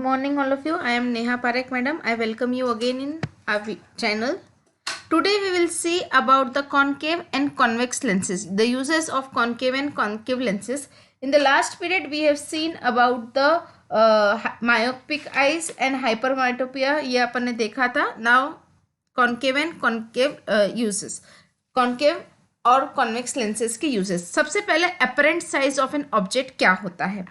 morning, all of you. I am Neha Parekh, madam. I welcome you again in our channel. Today we will see about the concave and convex lenses, the uses of concave and concave lenses. In the last period, we have seen about the myopic eyes and hypermetropia. ये अपन ने देखा था. Now concave and concave uses. Concave और convex lenses के uses. सबसे पहले apparent size of an object क्या होता है.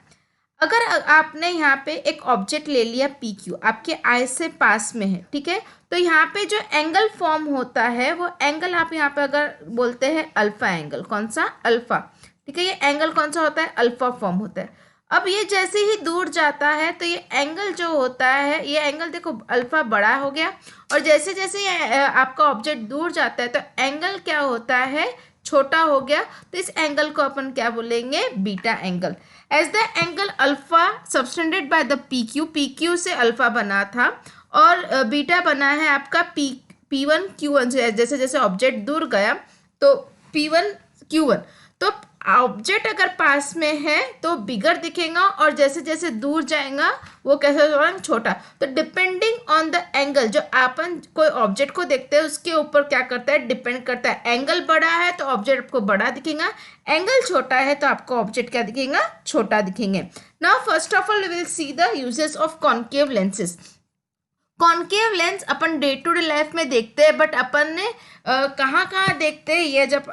अगर आपने यहाँ पे एक ऑब्जेक्ट ले लिया पी क्यू, आपके आई से पास में है, ठीक है, तो यहाँ पे जो एंगल फॉर्म होता है वो एंगल आप यहाँ पे अगर बोलते हैं अल्फा एंगल. कौन सा? अल्फा. ठीक है, ये एंगल कौन सा होता है? अल्फा फॉर्म होता है. अब ये जैसे ही दूर जाता है तो ये एंगल जो होता है, ये एंगल देखो अल्फा बड़ा हो गया, और जैसे जैसे ये आपका ऑब्जेक्ट दूर जाता है तो एंगल क्या होता है? छोटा हो गया. तो इस एंगल को अपन क्या बोलेंगे? Beta angle. As the angle alpha subtended by the P Q से अल्फा बना था, और बीटा बना है आपका P1 Q1 से. जैसे जैसे ऑब्जेक्ट दूर गया तो P1 Q1, तो ऑब्जेक्ट अगर पास में है तो बिगर दिखेगा, और जैसे जैसे दूर जाएगा वो कैसे होगा? छोटा. तो डिपेंडिंग ऑन द एंगल, जो अपन कोई ऑब्जेक्ट को देखते हैं उसके ऊपर क्या करता है? डिपेंड करता है. एंगल बड़ा है तो ऑब्जेक्ट आपको बड़ा दिखेगा, एंगल छोटा है तो आपको ऑब्जेक्ट क्या दिखेगा? छोटा दिखेंगे. Now first of all we will see the uses of concave lenses. Concave lens अपन डे टू डे लाइफ में देखते हैं, बट अपन ने कहाँ कहाँ देखते हैं ये जब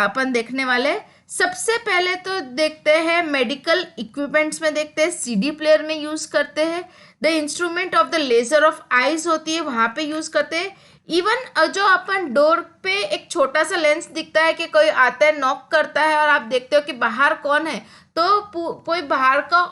अपन देखने वाले. सबसे पहले तो देखते हैं मेडिकल इक्विपमेंट्स में देखते हैं, सीडी प्लेयर में यूज़ करते हैं, the instrument of the laser of eyes होती है वहाँ पे यूज़ करते हैं. इवन जो अपन डोर पे एक छोटा सा लेंस दिखता है कि कोई आता है नॉक करता है और आप देखते हो कि बाहर कौन है, तो कोई बाहर का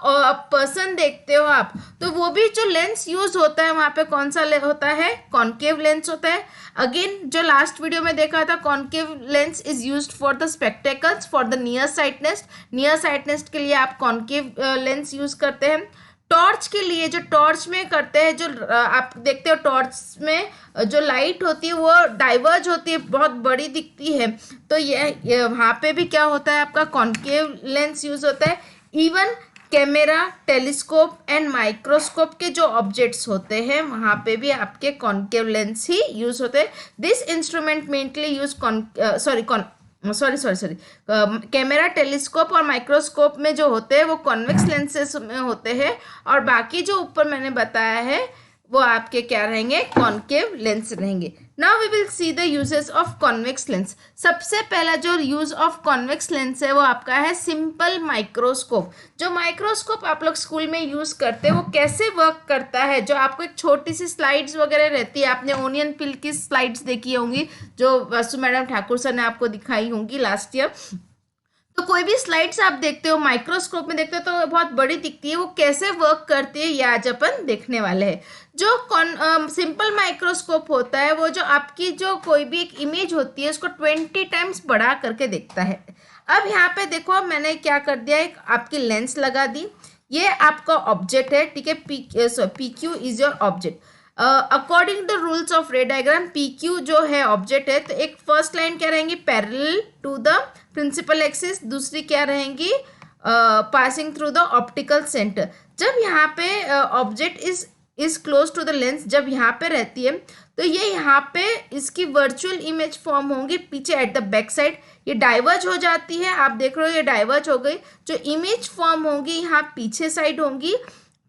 पर्सन देखते हो आप, तो वो भी जो लेंस यूज होता है वहाँ पे कौन सा होता है? कॉन्केव लेंस होता है. अगेन जो लास्ट वीडियो में देखा था, concave lens is used for the spectacles for the near sightedness के लिए आप कॉन्केव लेंस यूज करते हैं. टॉर्च के लिए, जो टॉर्च में करते हैं, जो आप देखते हो टॉर्च में जो लाइट होती है वो डाइवर्ज होती है, बहुत बड़ी दिखती है, तो ये वहाँ पे भी क्या होता है? आपका कॉन्केव लेंस यूज होता है. Even camera, telescope and microscope के जो ऑब्जेक्ट्स होते हैं वहाँ पे भी आपके कॉन्केव लेंस ही यूज होते हैं. This instrument mainly use camera, telescope और माइक्रोस्कोप में जो होते हैं वो कॉन्वेक्स लेंसेज में होते हैं, और बाकी जो ऊपर मैंने बताया है वो आपके क्या रहेंगे? कॉन्केव लेंस रहेंगे. Now we will see the uses of convex lens. सबसे पहला जो यूज ऑफ कॉन्वेक्स लेंस है वो आपका है सिंपल माइक्रोस्कोप. जो माइक्रोस्कोप आप लोग स्कूल में यूज करते हैं वो कैसे वर्क करता है? जो आपको एक छोटी सी स्लाइड्स वगैरह रहती है, आपने ओनियन पिल की स्लाइड्स देखी होंगी जो वसु मैडम ठाकुर सर ने आपको दिखाई होंगी लास्ट ईयर. तो कोई भी स्लाइड्स आप देखते हो माइक्रोस्कोप में देखते हो तो बहुत बड़ी दिखती है, वो कैसे वर्क करती है ये आज अपन देखने वाले हैं. जो सिंपल माइक्रोस्कोप होता है वो जो आपकी जो कोई भी एक इमेज होती है उसको 20 टाइम्स बड़ा करके देखता है. अब यहाँ पे देखो मैंने क्या कर दिया, एक आपकी लेंस लगा दी. ये आपका ऑब्जेक्ट है, ठीक है, P Q is your object. According the rules of रे डायग्राम, पी क्यू जो है ऑब्जेक्ट है, तो एक फर्स्ट लाइन क्या रहेंगी? Parallel to the principal axis. दूसरी क्या रहेंगी? Passing through the optical centre. जब यहाँ पे object is close to the lens, जब यहाँ पे रहती है तो ये यहाँ पे इसकी वर्चुअल इमेज फॉर्म होंगी पीछे एट द बैक साइड. ये डाइवर्ज हो जाती है, आप देख रहे हो ये डाइवर्ज हो गई. जो इमेज फॉर्म होंगी यहाँ पीछे साइड होंगी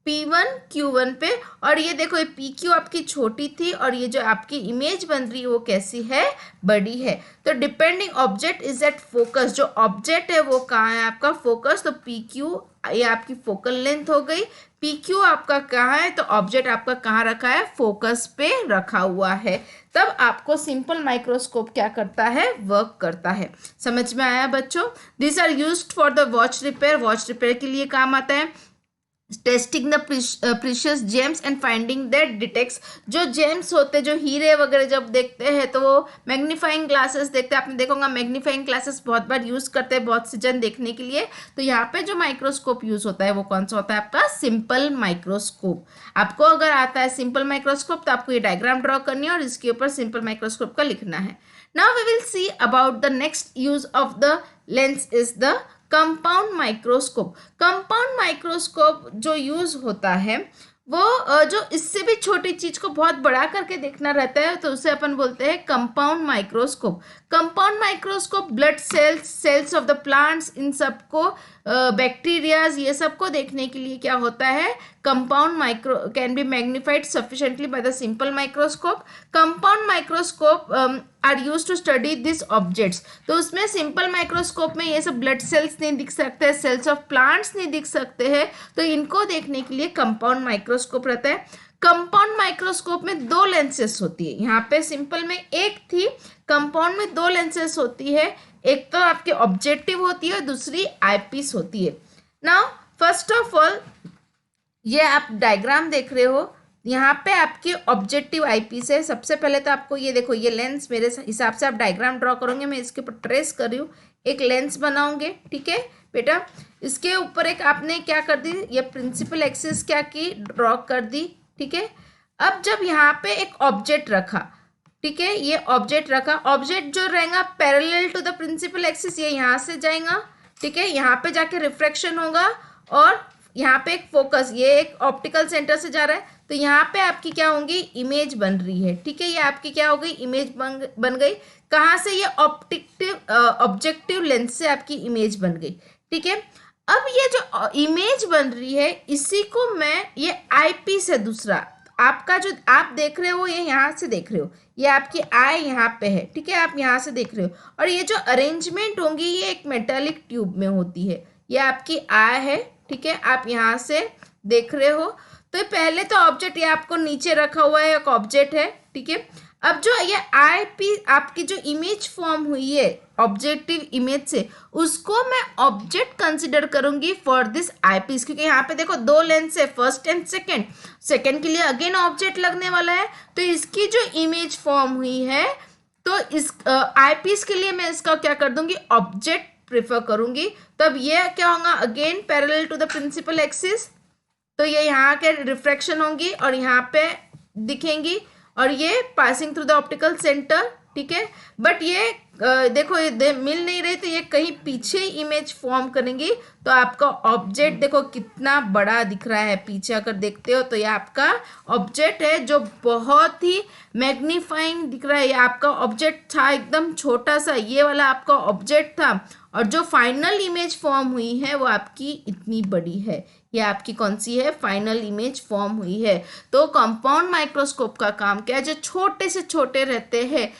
P1 Q1 पे, और ये देखो ये PQ आपकी छोटी थी और ये जो आपकी इमेज बन रही है वो कैसी है? बड़ी है. तो depending object is at focus, जो ऑब्जेक्ट है वो कहाँ है? आपका फोकस. तो PQ ये आपकी फोकल लेंथ हो गई. PQ आपका कहाँ है? तो ऑब्जेक्ट आपका कहाँ रखा है? फोकस पे रखा हुआ है. तब आपको सिंपल माइक्रोस्कोप क्या करता है? वर्क करता है. समझ में आया बच्चों? This are used for the watch repair. Watch repair के लिए काम आता है. Testing the precious gems and finding that detects. जो जेम्स होते हैं, जो हीरे वगैरह जब देखते हैं तो वो मैग्नीफाइंग ग्लासेस देखते हैं. आपने देखोगा मैग्नीफाइंग ग्लासेस बहुत बार यूज़ करते हैं बहुत से जन देखने के लिए. तो यहाँ पे जो माइक्रोस्कोप यूज़ होता है वो कौन सा होता है? आपका सिंपल माइक्रोस्कोप. आपको अगर आता है सिंपल माइक्रोस्कोप तो आपको ये डायग्राम ड्रॉ करनी है और इसके ऊपर सिंपल माइक्रोस्कोप का लिखना है. Now we will see about the next use of the lens is the compound microscope. Compound microscope जो यूज होता है वो जो इससे भी छोटी चीज को बहुत बड़ा करके देखना रहता है, तो उसे अपन बोलते हैं compound microscope. Compound microscope blood cells, cells of the plants, इन सबको, बैक्टीरियाज, ये सबको देखने के लिए क्या होता है, compound micro can be magnified sufficiently by the simple microscope. Compound microscope are use to study this objects. तो उसमें सिंपल माइक्रोस्कोप में ये सब ब्लड सेल्स नहीं दिख सकते, सेल्स ऑफ प्लांट्स नहीं दिख सकते हैं, तो इनको देखने के लिए कंपाउंड माइक्रोस्कोप रहता है। कंपाउंड माइक्रोस्कोप में दो लेंसेस होती है, यहाँ पे सिंपल में एक थी, कंपाउंड में दो लेंसेस होती है, एक तो आपके ऑब्जेक्टिव होती है, दूसरी आईपीस होती है। नाउ फर्स्ट ऑफ ऑल ये आप डायग्राम देख रहे हो, यहाँ पे आपकी ऑब्जेक्टिव आईपीस है। सबसे पहले तो आपको ये देखो, ये लेंस मेरे हिसाब से आप डायग्राम ड्रॉ करोगे, मैं इसके ऊपर ट्रेस कर रही हूँ, एक लेंस बनाओगे, ठीक है बेटा। इसके ऊपर एक आपने क्या कर दी, ये प्रिंसिपल एक्सिस क्या की, ड्रॉ कर दी, ठीक है। अब जब यहाँ पे एक ऑब्जेक्ट रखा, ठीक है, ये ऑब्जेक्ट रखा, ऑब्जेक्ट जो रहेगा parallel to the principal axis, ये यहाँ से जाएगा, ठीक है, यहाँ पे जाके रिफ्रैक्शन होगा, और यहाँ पे एक फोकस, ये एक ऑप्टिकल सेंटर से जा रहा है, तो यहाँ पे आपकी क्या होंगी, इमेज बन रही है, ठीक है, ये आपकी क्या हो गई, इमेज बन गई। कहाँ से, ये ऑब्जेक्टिव लेंस से आपकी इमेज बन गई, ठीक है। अब ये जो इमेज बन रही है, इसी को मैं, ये आईपीस है दूसरा, आपका जो आप देख रहे हो, ये यहाँ से देख रहे हो, ये आपकी आई यहाँ पे है, ठीक है, आप यहाँ से देख रहे हो, और ये जो अरेंजमेंट होंगी, ये एक मेटालिक ट्यूब में होती है, ये आपकी आई है, ठीक है, आप यहाँ से देख रहे हो। तो पहले तो ऑब्जेक्ट, ये आपको नीचे रखा हुआ है, एक ऑब्जेक्ट है, ठीक है। अब जो ये आई पी आपकी जो इमेज फॉर्म हुई है ऑब्जेक्टिव इमेज से, उसको मैं ऑब्जेक्ट कंसिडर करूंगी फॉर दिस आई पीस, क्योंकि यहाँ पे देखो दो लेंस है, फर्स्ट एंड सेकेंड, सेकेंड के लिए अगेन ऑब्जेक्ट लगने वाला है, तो इसकी जो इमेज फॉर्म हुई है, तो इस आई पीस के लिए मैं इसका क्या कर दूंगी, ऑब्जेक्ट प्रेफर करूंगी। तब ये क्या होगा, again parallel to the principal axis, तो ये यहाँ के रिफ्रैक्शन होंगी और यहाँ पे दिखेंगी, और ये passing through the optical centre, ठीक है। बट ये देखो, ये मिल नहीं रही, तो ये कहीं पीछे इमेज फॉर्म करेंगी, तो आपका ऑब्जेक्ट देखो कितना बड़ा दिख रहा है, पीछे अगर देखते हो तो ये आपका ऑब्जेक्ट है जो बहुत ही मैग्नीफाइंग दिख रहा है। ये आपका ऑब्जेक्ट था एकदम छोटा सा, ये वाला आपका ऑब्जेक्ट था, और जो फाइनल इमेज फॉर्म हुई है वो आपकी इतनी बड़ी है, ये आपकी कौन सी है, फाइनल इमेज फॉर्म हुई है। तो कंपाउंड माइक्रोस्कोप का काम क्या है, जो छोटे से छोटे रहते हैं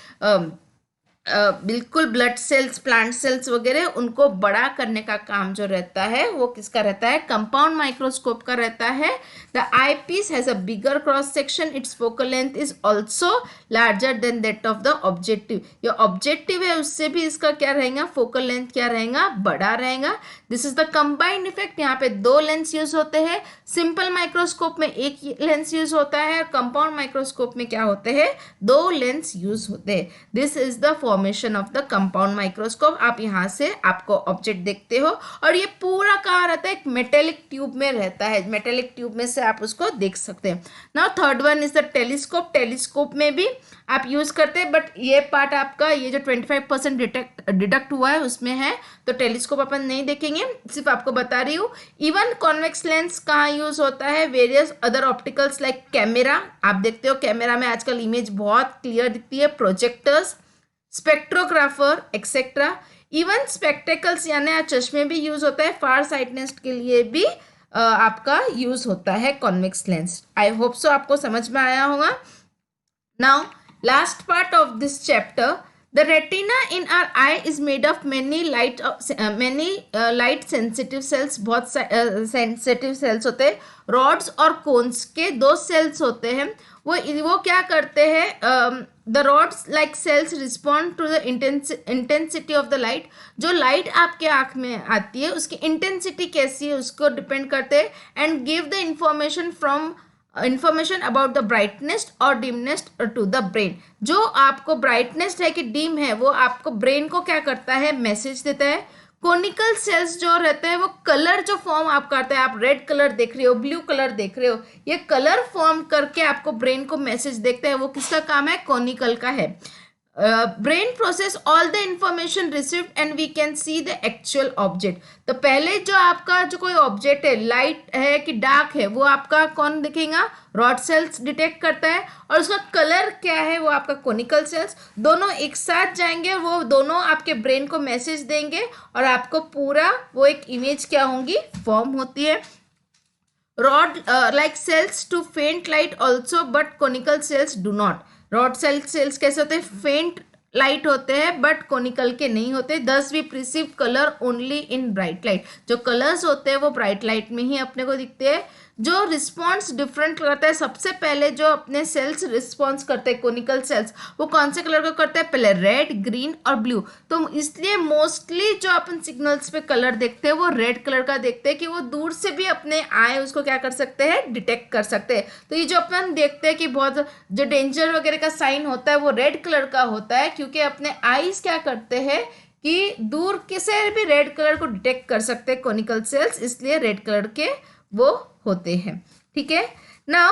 बिल्कुल ब्लड सेल्स, प्लांट सेल्स वगैरह, उनको बड़ा करने का काम जो रहता है वो किसका रहता है, कंपाउंड माइक्रोस्कोप का रहता है। The eye piece has a bigger cross section, its focal length is also larger than that of the objective. ये ऑब्जेक्टिव है, उससे भी इसका क्या रहेगा, फोकल लेंथ क्या रहेगा, बड़ा रहेगा। This is the combined effect. यहाँ पे दो लेंस यूज होते हैं, सिंपल माइक्रोस्कोप में एक लेंस यूज होता है, और कंपाउंड माइक्रोस्कोप में क्या होते हैं, दो लेंस यूज होते हैं। This is the formation of the compound microscope. आप यहाँ से आपको ऑब्जेक्ट देखते हो, और ये पूरा कहाँ रहता है, एक मेटेलिक ट्यूब में रहता है, मेटेलिक ट्यूब में से आप उसको देख सकते हैं। Now third one is the telescope. Telescope में भी आप यूज करते हैं, बट ये पार्ट आपका, ये जो 25% डिडक्ट हुआ है उसमें है, तो टेलीस्कोप अपन नहीं देखेंगे, सिर्फ आपको बता रही हूँ। इवन कॉन्वेक्स लेंस कहाँ यूज होता है, various other opticals like camera, आप देखते हो कैमरा में आजकल इमेज बहुत क्लियर दिखती है, प्रोजेक्टर्स, स्पेक्ट्रोग्राफर एक्सेट्रा। इवन स्पेक्टेकल्स यानी चश्मे भी यूज होता है, फार साइटनेस के लिए भी आपका यूज होता है convex lens. I hope so आपको समझ में आया होगा। Now last part of this chapter, the retina in our eye is made of many light sensitive cells, बहुत सेंसिटिव सेल्स होते हैं। रॉड्स और कोन्स के दो सेल्स होते हैं, वो क्या करते हैं, the rods like cells respond to the intensity of the light. जो लाइट आपके आँख में आती है उसकी इंटेंसिटी कैसी है उसको डिपेंड करते हैं, and give the information about the brightness और डिमनेस टू द ब्रेन। जो आपको ब्राइटनेस है कि डिम है, वो आपको ब्रेन को क्या करता है, मैसेज देता है। कोनिकल सेल्स जो रहते हैं वो कलर जो फॉर्म आप करते हैं, आप रेड कलर देख रहे हो, ब्लू कलर देख रहे हो, ये कलर फॉर्म करके आपको ब्रेन को मैसेज देखते हैं, वो किसका काम है, कोनिकल का है। Brain process all the information received and we can see the actual object. तो पहले जो आपका जो कोई ऑब्जेक्ट है, लाइट है कि डार्क है, वो आपका कौन दिखेगा, रॉड सेल्स डिटेक्ट करता है, और उसका कलर क्या है वो आपका कोनिकल सेल्स। दोनों एक साथ जाएंगे, वो दोनों आपके ब्रेन को मैसेज देंगे और आपको पूरा वो एक इमेज क्या होंगी, फॉर्म होती है। रॉड लाइक सेल्स टू फेंट light also but conical sales do not. Rod sales कैसे होते हैं, फेंट लाइट होते हैं बट कोनिकल के नहीं होते। Thus we perceive colour only in bright light. जो कलर्स होते हैं वो ब्राइट लाइट में ही अपने को दिखते हैं। जो रिस्पॉन्स डिफरेंट करता है, सबसे पहले जो अपने सेल्स रिस्पॉन्स करते हैं कोनिकल सेल्स, वो कौन से कलर का करते हैं, पहले रेड, ग्रीन और ब्लू। तो इसलिए मोस्टली जो अपन सिग्नल्स पे कलर देखते हैं वो रेड कलर का देखते हैं, कि वो दूर से भी अपने आए उसको क्या कर सकते हैं, डिटेक्ट कर सकते हैं। तो ये जो अपन देखते हैं कि बहुत जो डेंजर वगैरह का साइन होता है वो रेड कलर का होता है, क्योंकि अपने आईज क्या करते हैं कि दूर किसी भी रेड कलर को डिटेक्ट कर सकते हैं कोनिकल सेल्स, इसलिए रेड कलर के वो होते हैं। ठीक है, now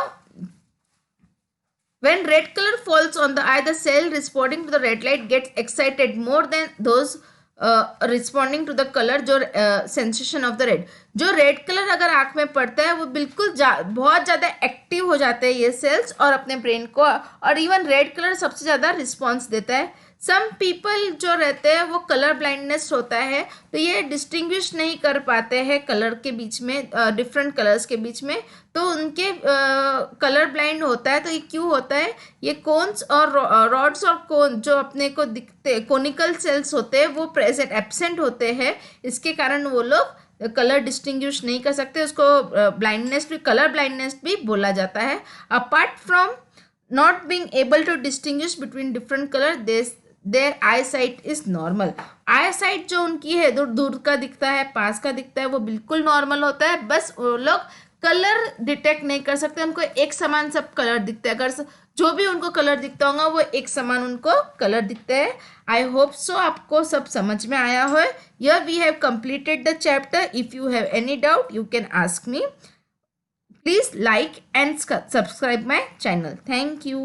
when red color falls on the eye, the cell responding to the red light gets excited more than those responding to the colour, जो सेंसेशन ऑफ द रेड। जो red colour अगर आंख में पड़ता है वो बिल्कुल बहुत ज़्यादा एक्टिव हो जाते हैं ये सेल्स और अपने ब्रेन को, और इवन रेड कलर सबसे ज़्यादा रिस्पॉन्स देता है। सम पीपल जो रहते हैं वो कलर ब्लाइंडनेस होता है, तो ये डिस्टिंग्विश नहीं कर पाते हैं कलर के बीच में, डिफरेंट कलर्स के बीच में, तो उनके कलर ब्लाइंड होता है। तो ये क्यों होता है, ये कोन्स और रॉड्स और कोन जो अपने को दिखते कोनिकल सेल्स होते हैं वो प्रेजेंट एब्सेंट होते हैं, इसके कारण वो लोग कलर डिस्टिंग्विश नहीं कर सकते। उसको ब्लाइंडनेस भी, कलर ब्लाइंडनेस भी बोला जाता है। Apart from not being able to distinguish between different colour, their eye sight is normal. Eye sight जो उनकी है, दूर दूर का दिखता है, पास का दिखता है, वो बिल्कुल नॉर्मल होता है। बस वो लोग कलर डिटेक्ट नहीं कर सकते, उनको एक समान सब कलर दिखते हैं। अगर जो भी उनको कलर दिखता होगा वो एक समान उनको कलर दिखते हैं। आई होप सो आपको सब समझ में आया हो। Here we have completed the chapter. If you have any doubt, you can ask me. Please like and subscribe my channel. Thank you.